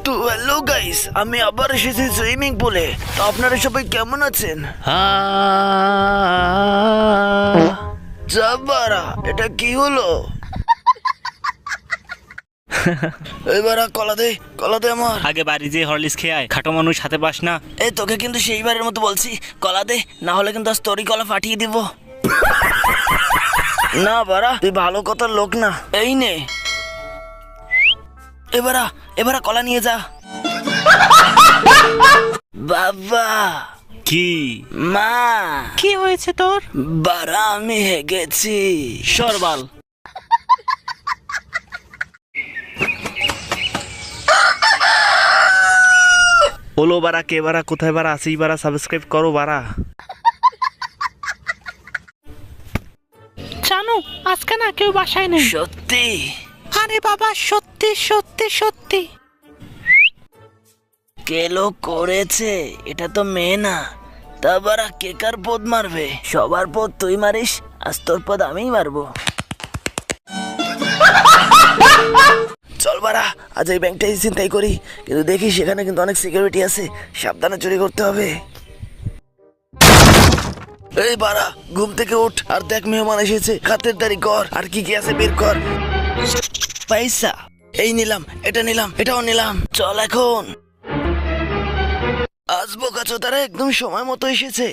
তো hello guys, আমি আবার এসেছি সুইমিং পুলে। তো আপনারা সবাই কেমন আছেন? যাবারা, এটা কি হলো? এবার কলা দে আমার। আগে বাড়ি যেয়ে হরলিক্স খেয়ে আয়, খাটো মানুষ হাতে পাস না। এই তোকে কিন্তু সেইবারের মতো বলছি, কলা দে, না হলে কিন্তু আজ তোরই কলা ফাটিয়ে দিব। না বারা, তুই ভালো কথার লোক না। এই নে, এবারা কলা নিয়ে যা। বাবা, কি মা, কি হয়েছে তোর? বারা আমি হেগেছি। সরবাল। ওলো বারা, কে বারা, কোথায় বারা, আসি বারা, সাবস্ক্রাইব করো বারা। জানো আজকে না কেউ বাসায় নেই। সত্যি? আরে বাবা, সত্যি সত্যি সত্যি। কে লোক করেছে? এটা তো মেয়ে না। তা বারা কে কার পদ মারবে? সবার পদ তুই মারিস, আজ তোর পদ আমিই মারবো। চল বারা, আজ এই ব্যাংকটাই চিন্তাই করি, কিন্তু দেখি সেখানে কিন্তু অনেক সিকিউরিটি আছে, সাবধানে চুরি করতে হবে। এই বারা, ঘুম থেকে উঠ আর দেখ মেহমান এসেছে, খাতিরদারি কর, আর কি কি আছে বের কর। পয়সা এই নিলাম, এটা নিলাম, এটাও নিলাম। চল এখন। আজ বোকাচো তারা একদম সময় মতো এসেছে।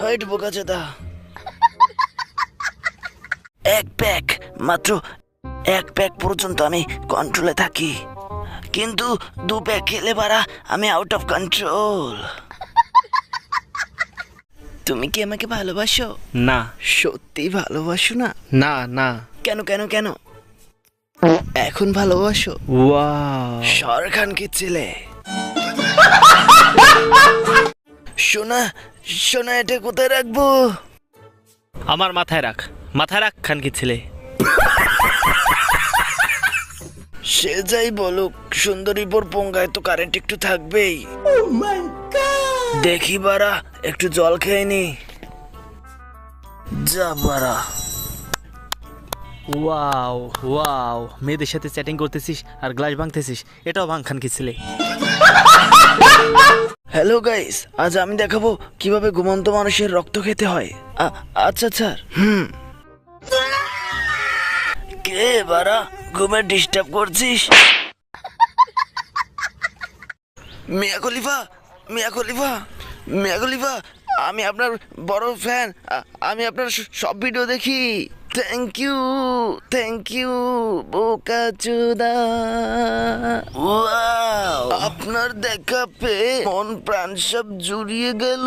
হাইট বোকাচোদা। এক প্যাক, মাত্র এক প্যাক পর্যন্ত আমি কন্ট্রোলে থাকি, কিন্তু 2 প্যাক খেলে বারা আমি আউট অফ কন্ট্রোল। তুমি কি আমাকে ভালোবাসো? না। সত্যি ভালোবাসো না? না না। কেন কেন কেন? এখন ভালোবাসো? ওয়াও। শাহরুখ খান কি ছেলে? সোনা সোনা, এটা কোথায় রাখবো? আমার মাথায় রাখ, মাথায় রাখ খানকি ছেলে। সে যাই বলুক, সুন্দরীপুর পঙ্গায় তো কারেন্ট একটু থাকবেই। দেখি বারা, একটু জল খেয়ে নি। যা বারা। ওয়াও ওয়াও, মেয়েদের সাথে চ্যাটিং করতেছিস আর গ্লাস ভাঙতেছিস, এটাও ভাঙ খানকি ছেলে। হ্যালো গাইস, আজ আমি দেখাবো কিভাবে ঘুমন্ত মানুষের রক্ত খেতে হয়। আচ্ছা স্যার। কে বারা, ঘুমে ডিস্টার্ব করছিস? মিয়া খলিফা, মিয়া খলিফা, মিয়া খলিফা, আমি আপনার বড় ফ্যান। আমি আপনার সব ভিডিও দেখি। Thank you বোকাচোদা। ওয়াও, আপনার দেখা পেয়ে মন প্রাণ সব জুড়িয়ে গেল।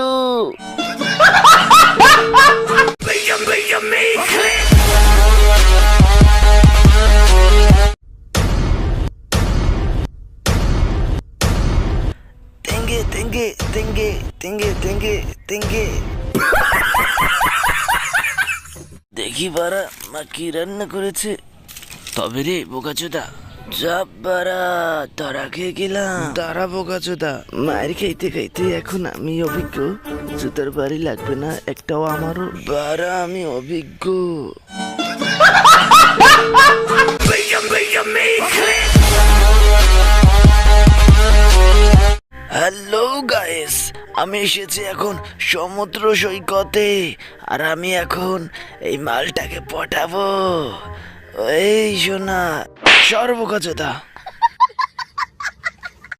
তেঙ্গে। দেখি বারা, মা কি রান্না করেছে। তবে রে বোকাচোদা, যাব বারা, তারা খেয়ে গেলাম। তারা বোকাচোদা, মায়ের খাইতে খাইতে এখন আমি অভিজ্ঞ। জুতার বাড়ি লাগবে না একটাও আমারও। বারা আমি অভিজ্ঞ। হ্যালো গাইস, আমি এসেছি এখন সমুদ্র সৈকতে, আর আমি এখন এই মালটাকে পটাবো। এই শোনা, সর্বকাচোদা।